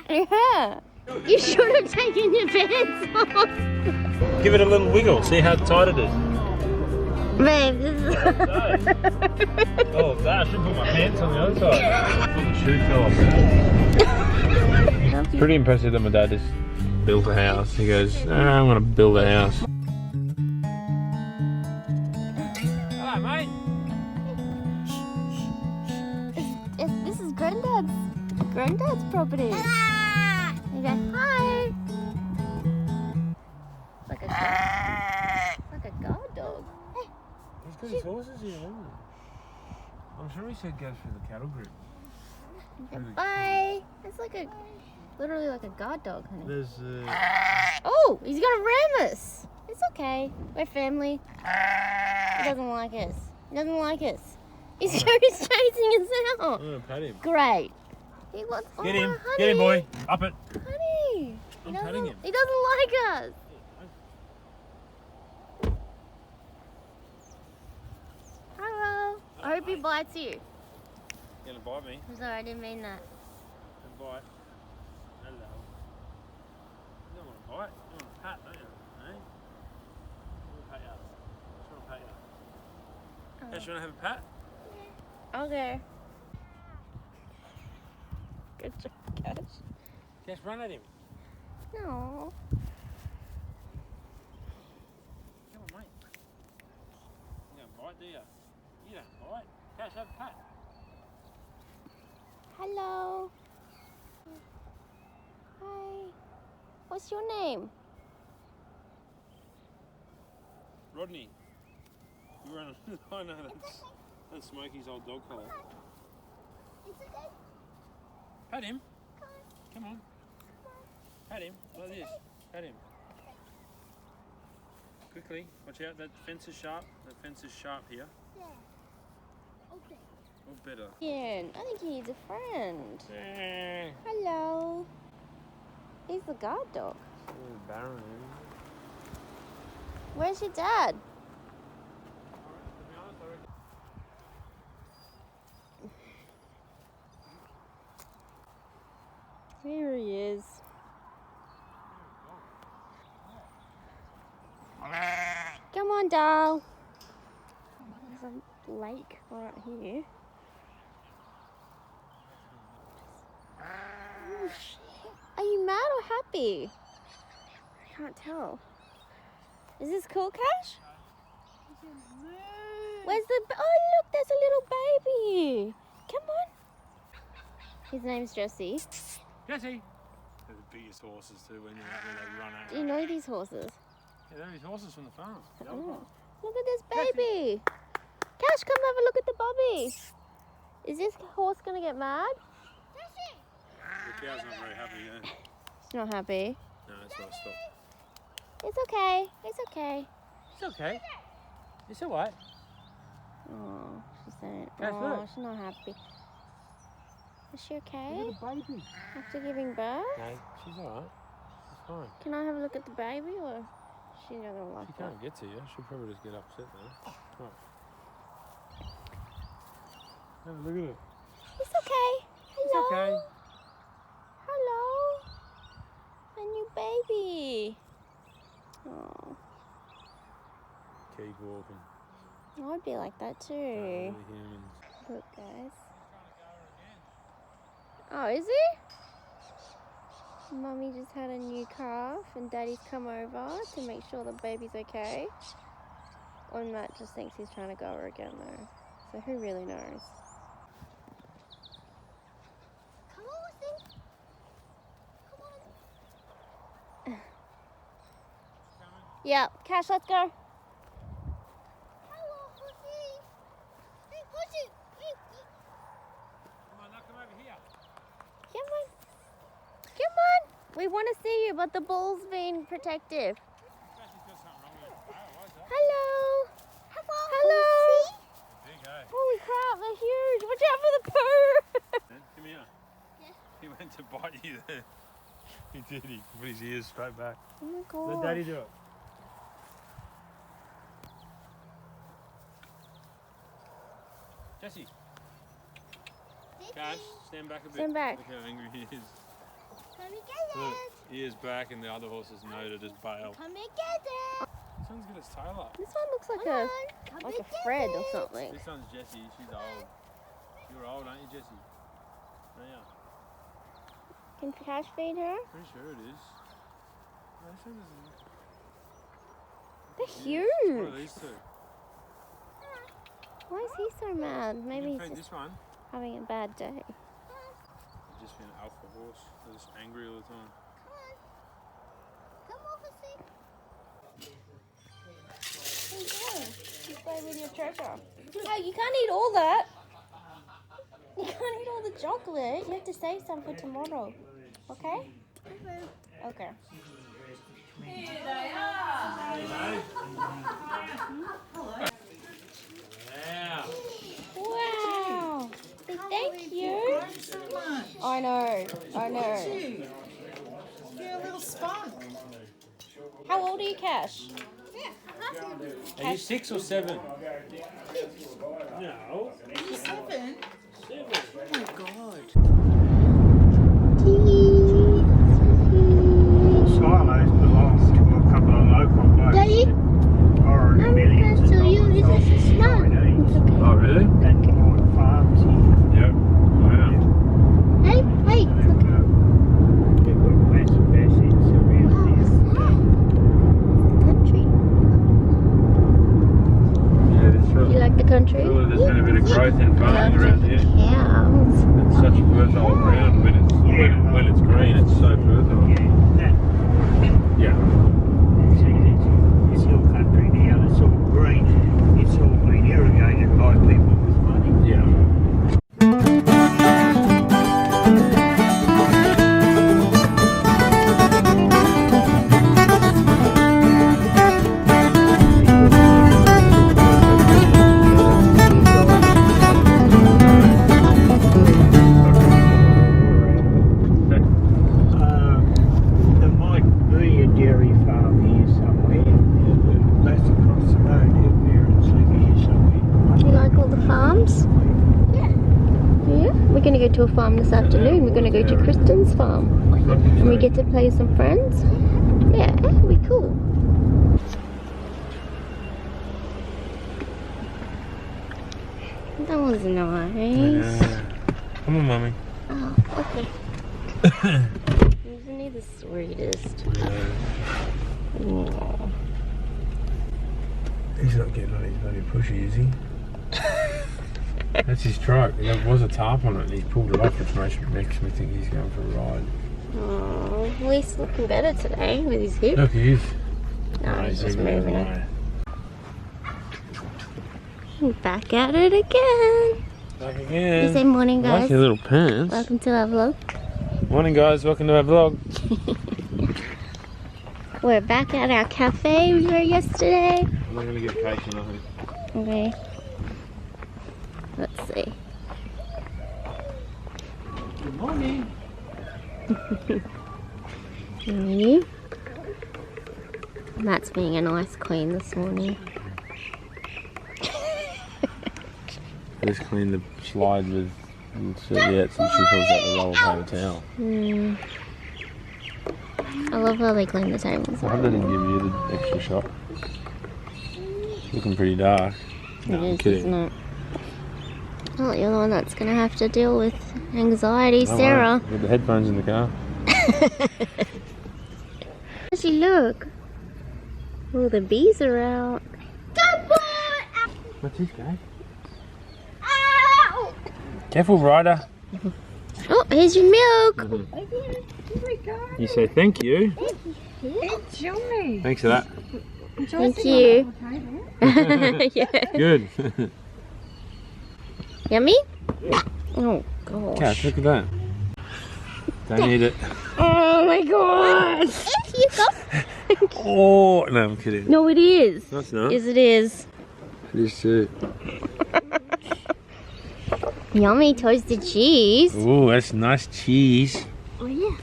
Yeah. You should have taken your pants off. Give it a little wiggle. See how tight it is. Babe, this is... Oh, I should put my pants on the other side. The shoe fell off. It's pretty impressive that my dad just built a house. He goes, I'm going to build a house. Hello, mate. This is Granddad's property. You go, hi. Like a guard dog. He's got his horses here, hasn't he? I'm sure he said go through the cattle group. Bye. It's like literally like a guard dog, honey. There's Oh, he's gonna ram us. It's okay. We're family. He doesn't like us. He doesn't like us. He's chasing us out. I'm going to pat him. Great. He wants... Get him. honey. Get him, boy. Up it. Honey. I'm patting him. He doesn't like us. Hello. I hope he bites you. You're going to bite me. I'm sorry, I didn't mean that. Don't bite. Hello. You don't want to bite. You want to pat, don't you? Eh? You want to pat you. Just want to pat you. Cash, you want to have a pat? Okay. Good job, Cash. Cash, run at him. No. Come on, mate. You don't bite, do you? You don't bite. Cash, have a pat. Hello. Hi. What's your name? Rodney. You run. I know that's Smokey's old dog collar. It's okay. Pat him. Come on. Pat him. Like this. Pat him. Quickly. Watch out. That fence is sharp. That fence is sharp here. Yeah. Okay. Or better. Yeah, I think he needs a friend. Hello. He's the guard dog. Barren. Where's your dad? Here he is. Come on, doll. There's a lake right here. Oh, shit. Are you mad or happy? I can't tell. Is this cool, Cash? Where's the... Oh, look, there's a little baby. Come on. His name's Jesse. Jesse! They're the biggest horses too when you're out there, they run out. Do you know these horses? Yeah, they're his horses from the farm. The other Oh. farm. Look at this baby. Cash, come have a look at the bobby. Is this horse going to get mad? The cow's not very happy, yeah. It's not happy. No, that's why I stopped. It's okay. It's okay. It's okay. It's alright. Oh, she's saying. Cash, Oh, look. she's not happy. Is she okay? Look at the baby. After giving birth? No, she's alright. She's fine. Can I have a look at the baby or she's not going to like She it? can't get to you. She'll probably just get upset now. Right. Have a look at it. It's okay. Hello. It's okay. Hello. A new baby. Oh, Keep walking. I'd be like that too. Humans. Look, guys. Oh, is he? Mummy just had a new calf and Daddy's come over to make sure the baby's okay. Or Matt just thinks he's trying to go her again though. So who really knows? Come on, Aussie. Come on. Yeah, Cash, let's go. Hello, Aussie. Hey, Aussie. Come on, now come over here. Come on. Come on. We want to see you, but the ball's been protective. Cashy's got something wrong with it. Why is that? Hello. Hello. Big, eh? Holy crap, they're huge. Watch out for the poo. Come here. Yeah. He went to bite you there. He did. He put his ears straight back. Oh my god. Let Daddy do it. Jesse. Cash, stand back a bit. Stand back. Look how angry he is. Come and get Look, it. ears back and the other horses know to just bail. Come and get it. This one's got its tail up. This one looks like a Fred or something. This one's Jessie, she's old. You're old, aren't you, Jessie? No, yeah. Can Cash feed her? Pretty sure it is. No, this one doesn't. They're huge. What are these two? Why is he so mad? Maybe You can he's feed just this one. having a bad day. He's just been an alpha horse. They're just angry all the time. Come over, see. What are you doing? You play with your treasure. Oh, you can't eat all that. You can't eat all the chocolate. You have to save some for tomorrow. Okay? Okay. Here they are. Yeah. Wow. Say thank you. So much. I know. You're a little spot. How old are you, Cash? Are you 6 or 7? No. Are you 7? 7. Oh my god. Silos belongs to a couple of local blokes. Daddy, Borrowed I'm millions going to of show you. dollars This off is snow. Chinese Oh, really? and bought farms here. Yep. Wow. Hey, hey. They've got massive assets around here. Country. Yeah, that's right. You like the country? Surely there's been a bit of growth in farming around here. Cows. It's such fertile ground when it's green. It's so fertile. Yeah, Yeah. see, it's hill country now. It's all green. It's all been irrigated by people with money. Yeah. There might be a dairy farm here somewhere. That's across the road. Their parents live here somewhere. You like all the farms? Yeah. Yeah? We're going to go to a farm this afternoon. We're going to go to Kristen's farm. And we get to play with some friends. Yeah, it'll be cool. That was nice. Come on, Mummy. Oh, okay. Isn't he the sweetest? Aw. He's not getting on his bloody pushy, is he? That's his truck. There was a tarp on it and he's pulled it off, which makes me think he's going for a ride. Oh, well, he's looking better today with his hip. Look, he is. No, he's just moving moving it. away. Back at it again. Back You again. say morning, I like guys. your little pants. Welcome to our vlog. Morning, guys. Welcome to our vlog. We're back at our cafe we were yesterday. I'm not going to get Cashy, I think. Okay. Let's see. Good morning. Me. Matt's being a nice queen this morning. Just clean the slide with serviettes and she pulls out the roll of paper towel. I love how they clean the tables. I hope they didn't give you the extra shot. Looking pretty dark. No, I'm It is, kidding. isn't it? Oh, you're the one that's going to have to deal with anxiety, Don't Sarah. worry, with the headphones in the car. Actually, look. Oh, the bees are out. What's this, guy? Ow! Careful, Ryder. Oh, here's your milk. You say thank you. Enjoy. Thanks for that. Thank you. Yeah. Good. Yummy? Oh, gosh. Cash, look at that. Don't eat it. Oh, my gosh. You go. Oh, no, I'm kidding. No, it is. No, it's not. Yes, it is. It is too. Yummy toasted cheese. Oh, that's nice cheese. Oh, yeah.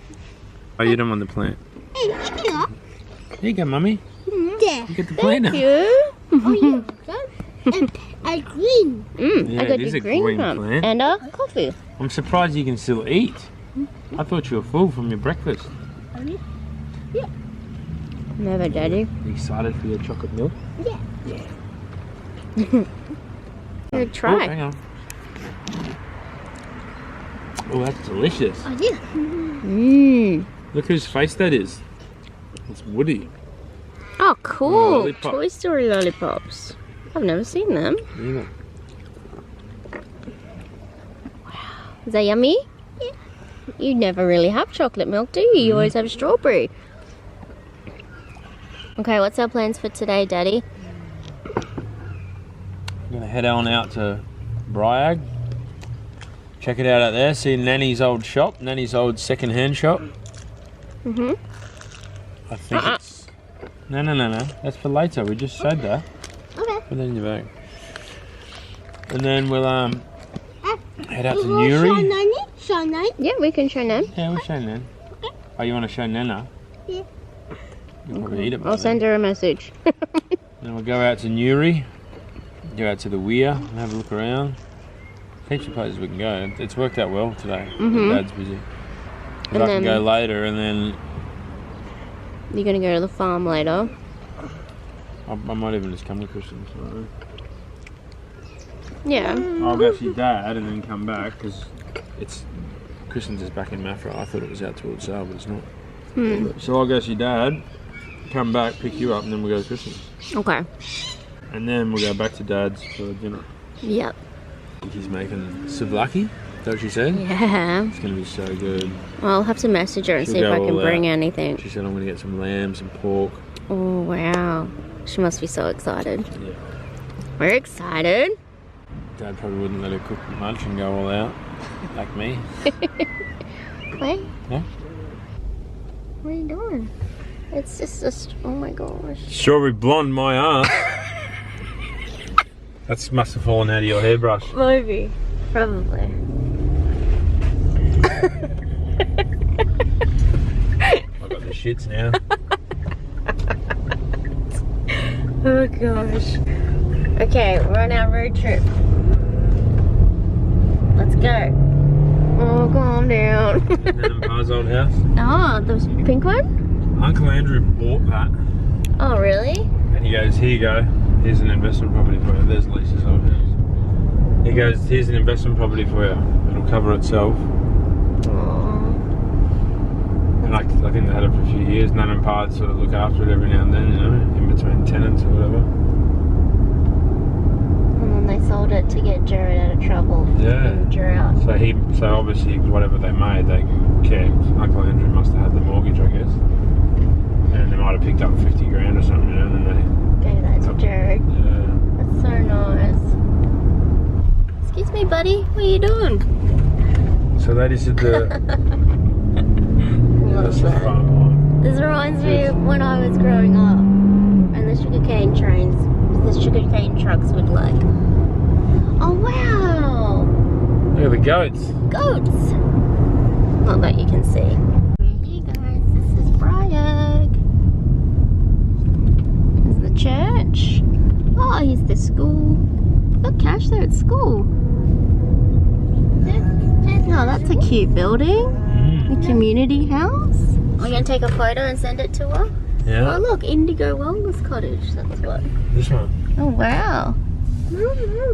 Oh, you don't want the plant. Hey, pick it up. Here you go, Mummy. There. You get the plant now. Thank you. Oh, yeah. And a green. Yeah, I got it is the a green green one. plant. And a coffee. I'm surprised you can still eat. I thought you were full from your breakfast. Yeah. Never, Daddy. You excited for your chocolate milk? Yeah. Yeah. Good try. Oh, hang on. Oh, that's delicious. Oh, yeah. Mmm. Look whose face that is. It's Woody. Oh, cool. Lollipop. Toy Story lollipops. I've never seen them. Yeah. Is that yummy? Yeah. You never really have chocolate milk, do you? You always have strawberry. Okay, what's our plans for today, Daddy? I'm gonna head on out to Bryag. Check it out there. See Nanny's old shop, Nanny's old second-hand shop. Mhm. I think it's. No. That's for later. We just showed that. Okay. Put that in your bag. And then we'll head out to Newry. Yeah, we can show Nan. Yeah, we'll show Nan. Oh, you want to show Nana? Yeah. You'll probably eat it. I'll send her a message. Then we'll go out to Newry. Go out to the Weir and have a look around. Heaps of places we can go. It's worked out well today. Dad's busy. But I can go later and then... You're going to go to the farm later? I might even just come to Christian's. Yeah. I'll go see Dad and then come back because it's... Christian's is back in Maffra. I thought it was out towards Sale, but it's not. So I'll go see Dad, come back, pick you up, and then we'll go to Christian's. Okay. And then we'll go back to Dad's for dinner. Yep. He's making souvlaki. Is that what she said? Yeah. It's going to be so good. Well, I'll have to message her and She'll see if go I can all bring out. anything. She said I'm going to get some lamb, some pork. Oh, wow. She must be so excited. Yeah. We're excited. Dad probably wouldn't let her cook much and go all out, like me. Wait. Yeah? What are you doing? It's just oh my gosh. Strawberry blonde my ass. That must have fallen out of your hairbrush. Maybe. Probably. I've got the shits now. Oh gosh. Okay, we're on our road trip. Let's go. Oh, calm down. And Pa's old house. Oh, the pink one? Uncle Andrew bought that. Oh, really? And he goes, here you go. Here's an investment property for you. There's Lisa's old house. He goes, here's an investment property for you. It'll cover itself. Aww. And I think they had it for a few years. Nan and Pa sort of look after it every now and then, you know, in between tenants or whatever. And then they sold it to get Jared out of trouble. Yeah. Drought. So obviously whatever they made, they kept. Uncle Andrew must have had the mortgage, I guess. And they might have picked up 50 grand or something, you know, and then they Gave that to Jared. Yeah. That's so nice. Excuse me, buddy. What are you doing? So that is the Love that. farm life. This reminds me of when I was growing up and the sugarcane trucks would like. Oh wow! Look at the goats. Goats! Not that you can see. Hey guys, this is Bryag. This is the church. Oh, here's the school. Look, Cash, they're at school. Oh, that's a cute building. The community house. We're going to take a photo and send it to her. Yeah. Oh, look, Indigo Wellness Cottage. That's what. This one. Oh, wow.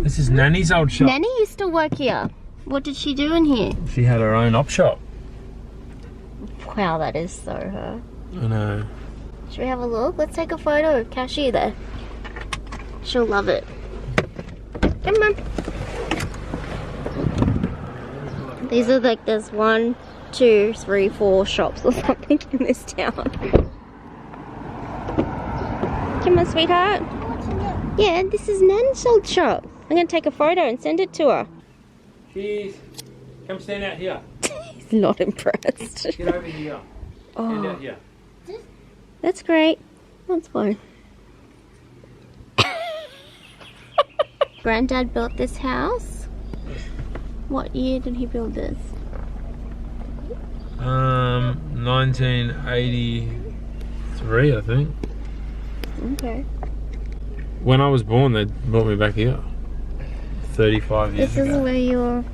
This is Nanny's old shop. Nanny used to work here. What did she do in here? She had her own op shop. Wow, that is so her. I know. Should we have a look? Let's take a photo of Cashy there. She'll love it. Come on. These are like, there's 1, 2, 3, 4 shops or something in this town. Come on, sweetheart. Yeah, this is Nan's old shop. I'm going to take a photo and send it to her. Cheese. Come stand out here. He's not impressed. Get over here. Stand out here. That's great. That's fine. Granddad built this house. What year did he build this? 1983, I think. Okay. When I was born, they brought me back here. 35 years This is ago. where you're...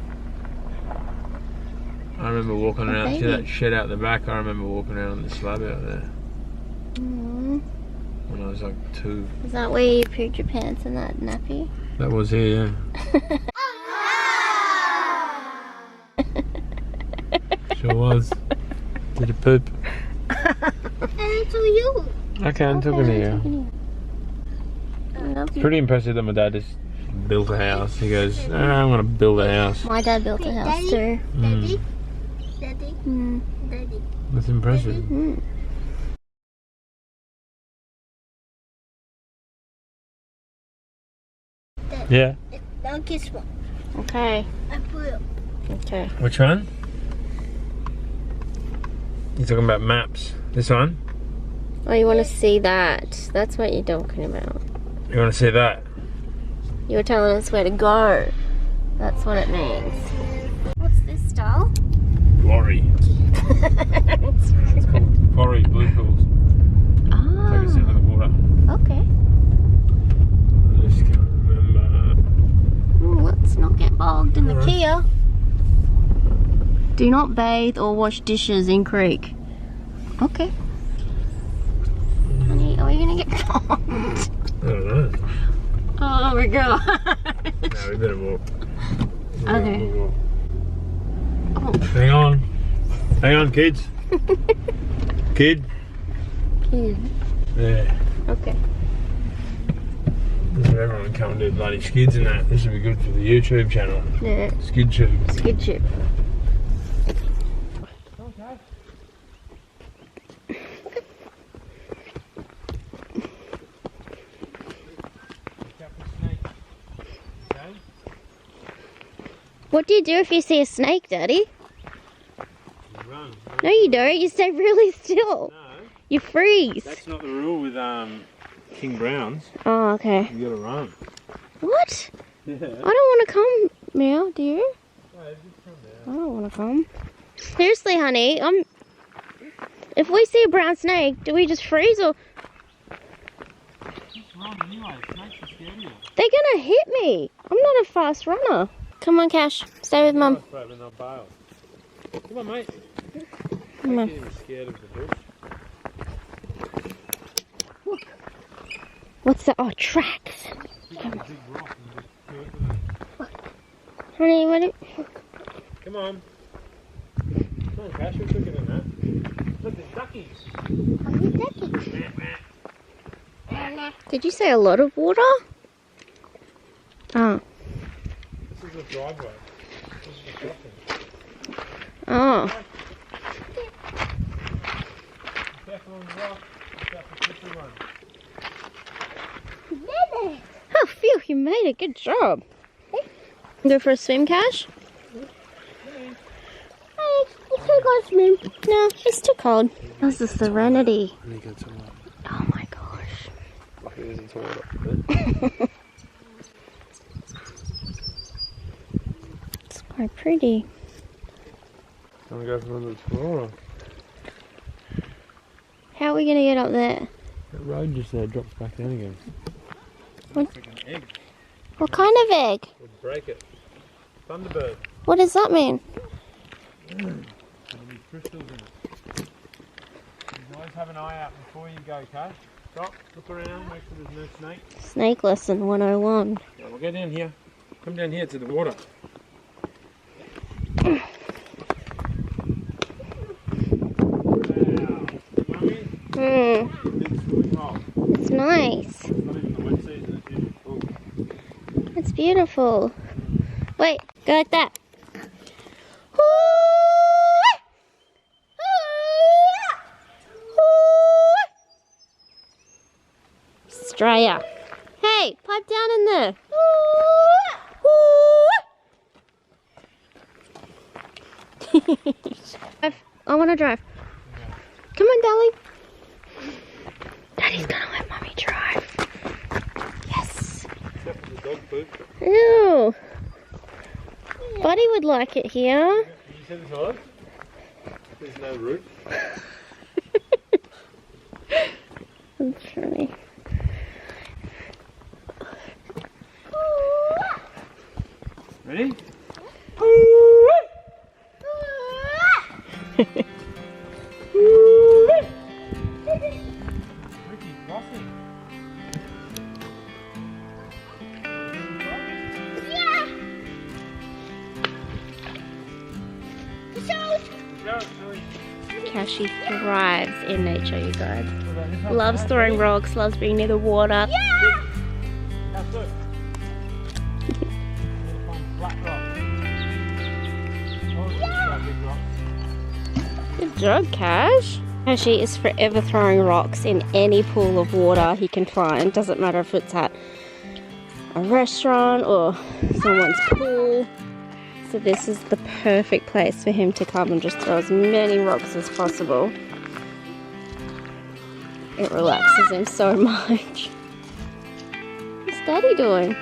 I remember walking around to baby. that shed out the back. I remember walking around on the slab out there Mm. when I was like 2. Is that where you pooped your pants in that nappy? That was here, yeah. Sure was. Did you poop? And to you. Okay, I'm talking to you. I love It's you. pretty impressive that my dad just built a house. He goes, I'm going to build a house. My dad built a house too. Mm. Daddy. Mm. Daddy. That's impressive. Mm. Yeah. Now kiss one. Okay. I put it. Okay. Which one? You're talking about maps. This one? Oh, you want to see that? That's what you're talking about. You want to see that? You were telling us where to go. That's what it means. What's this, doll? Quarry. It's called Quarry Blue Pools. Take us into the water. Okay. I just can't remember. Ooh, let's not get bogged in the Alright. Kia. Do not bathe or wash dishes in creek. Okay. Honey, are we gonna get bogged? I don't know. Oh my god. No, we better walk. Okay. We'll walk. Oh. Hang on. Hang on, kids. Kid. Kid. Yeah. Okay. This is where everyone come and do bloody skids and that. This would be good for the YouTube channel. Yeah. Skid tube. Skid chip. What do you do if you see a snake, Daddy? Run. No, you don't. You stay really still. No, You freeze. that's not the rule with King Browns. Oh, okay. You gotta run. What? Yeah. I don't want to come, Meow. Do you? I don't want to come. Seriously, honey. If we see a brown snake, do we just freeze or? Run anyway. Snakes are scary. They're gonna hit me. I'm not a fast runner. Come on, Cash. Stay with Mum. Come on, mate. Come on. I'm getting scared of the bush. What's that? Oh, tracks. Come on. Honey, what? Come on. Come on, Cash. We're quicker than that. Look, there's duckies. Did you say a lot of water? Oh. This is the driveway. This is the crossing. Oh. Be careful on the rock. Be careful to slippery one. Oh, phew, you made it. Good job. Go for a swim, Cash? It's too cold to swim. No, it's too cold. How's the serenity? I think it's alright. Oh my gosh. Lucky there's a toilet. It's quite pretty. Want to go for another explorer? How are we going to get up there? That road just there drops back down again. What? It's like an egg. What kind of egg? We'll break it. Thunderbird. What does that mean? There'll be crystals in it. You always have an eye out before you go, Cash. Stop, look around, make sure there's no snake. Snake lesson 101. Yeah, we'll go down here. Come down here to the water. Wow. Mummy, big swimming hole. It's nice. It's not even the wet season, it's usually full. It's beautiful. Wait, go like that. Australia. Hey, pipe down in there. I want to drive. Come on, Dolly. Daddy's gonna let Mommy drive. Yes. Except for the dog poop. Ew. Buddy would like it here. You see the size? There's no roof. That's funny. Ready? Cashy thrives in nature, you guys. Loves throwing rocks, loves being near the water. Good job, Cash. Cashy is forever throwing rocks in any pool of water he can find. Doesn't matter if it's at a restaurant or someone's pool. So this is the perfect place for him to come and just throw as many rocks as possible. It relaxes him so much. What's Daddy doing?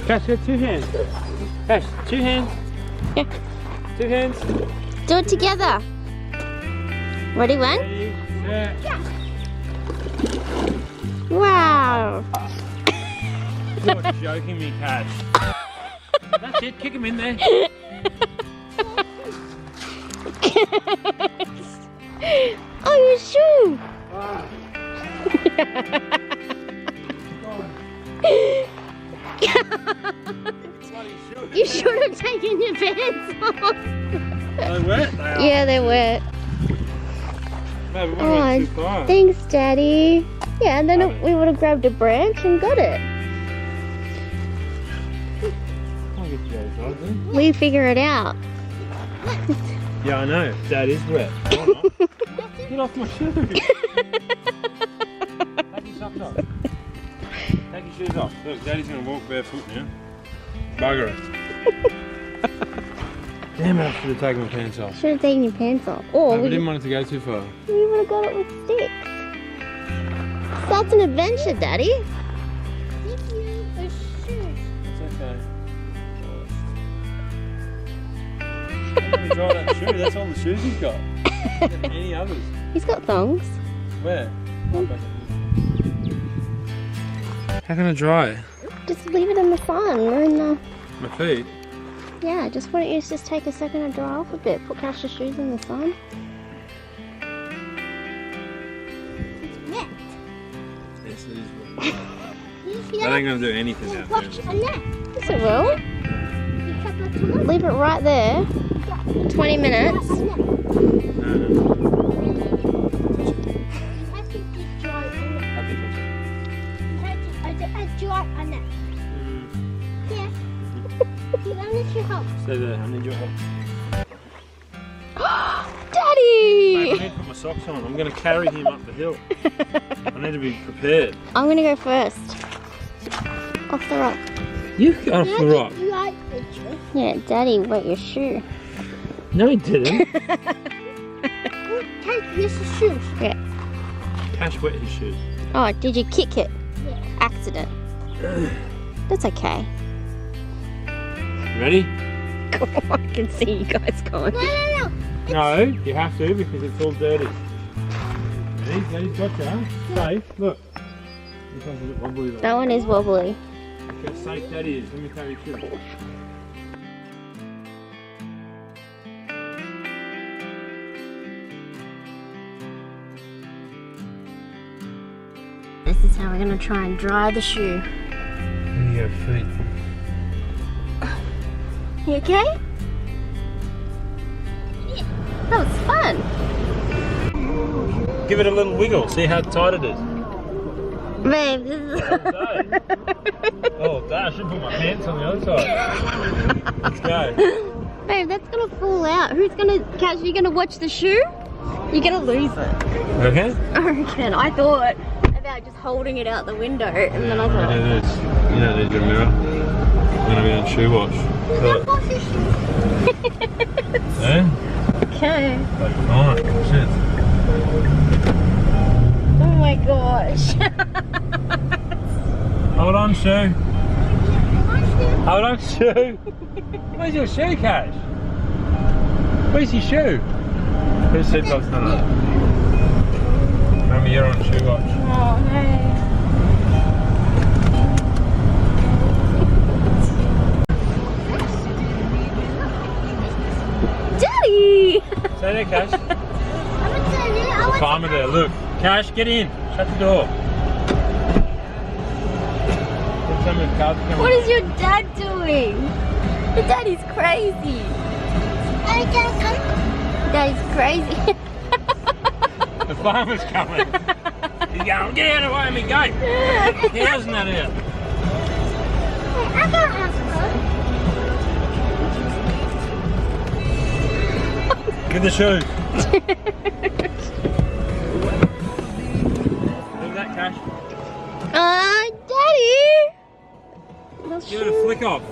Cash, got 2 hands. Cash, 2 hands. Yeah. 2 hands. Do it together. Ready, one? Yeah. Wow. You're joking me, Cash. That's it, kick him in there. Oh, your shoe. You should have taken your pants off. Are they wet? They are. Yeah, they're wet. No, we went too far. Thanks, Daddy. Yeah, and then we would have grabbed a branch and got it. I'll get you those guys, then. We figure it out. Yeah, I know. Dad is wet. Get off my shoes. Take your socks off. Take your shoes off. Look, Daddy's going to walk barefoot now. Bugger it. Damn it, I should have taken my pants off. Should have taken your pants off. Or No, we didn't want it to go too far. we would have got it with sticks. That's an adventure, Daddy. Thank you for shoes. It's okay. I'm going to dry that shoe. That's all the shoes he's got. Any others? He's got thongs. Where? How can I dry? Just leave it in the sun or in the... My feet? Yeah, just why don't you just take a second to dry off a bit. Put Cash's shoes in the sun. Net. Yes, it is wet. You see That that? ain't going to do anything out Watch there. a net. Yes, it will. You cut that to net. Leave it right there. 20 minutes. No. You have to get dry on it. You have to dry on it. Yeah. You don't need your help. Stay there, I need your help. Daddy! Babe, I need to put my socks on. I'm going to carry him up the hill. I need to be prepared. I'm gonna go first. Off the rock. You got off the rock. You like the tree. Yeah, Daddy wet your shoe. No, he didn't. Take this shoes. Yeah. Cash wet his shoes. Oh, did you kick it? Yeah. Accident. That's okay. Ready? I can see you guys going. No. No, you have to because it's all dirty. Ready? Daddy's got you. Safe. Look. This one's a bit wobbly though. That one is wobbly. Look how safe Daddy is. Let me carry your shoes. This is how we're gonna try and dry the shoe. Look at your feet. You okay? That was fun. Give it a little wiggle. See how tight it is. Babe, this is... Oh, I should put my pants on the other side. Let's go. Babe, that's gonna fall out. Who's gonna catch? You gonna watch the shoe? You're gonna lose it. Okay? I reckon. I thought about just holding it out the window, and then I Look thought, at this. You don't need your mirror. I'm going to be on shoe wash. Look. Eh? okay. Fine. Shit. Oh my gosh. Hold on, shoe. Hold on, shoe. Where's your shoe, Cash? Where's your shoe? Put his seatbelts on. Remember, you're on shoe watch. Oh no. Daddy! Stay there, Cash. Climb it there. Look. Cash, get in. Shut the door. Some of the cars coming. What is your dad doing? Your daddy's crazy. Daddy's crazy. The farmer's coming. He's going, get out of the way of me, go. How's that out? I got alcohol. Get the shoes. Look at that, Cash. Daddy! Give it a flick off.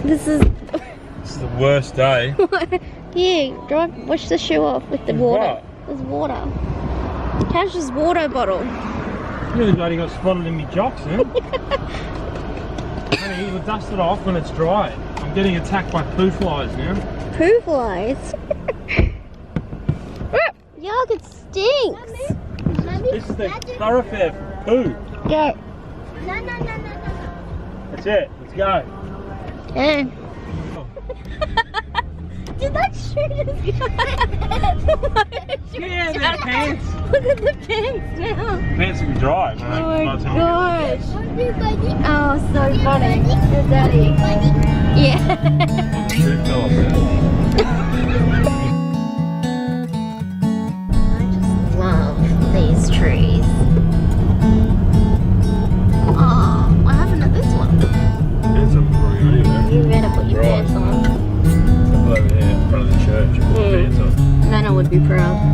This is The worst day. here. Wash the shoe off with the water. What? There's water. Cash's water bottle. Really glad he got spotted in me jocks, huh? Honey, we'll dust it off when it's dry. I'm getting attacked by poo flies now. Poo flies. Yuck! It stinks. This is the thoroughfare for poo. Go. No. That's it. Let's go. Yeah. Did that shoe just go? Yeah, their pants. Look at the pants now. Pants will be dry. Oh my gosh. Oh, so funny. Your daddy. Yeah. Poo fell off there.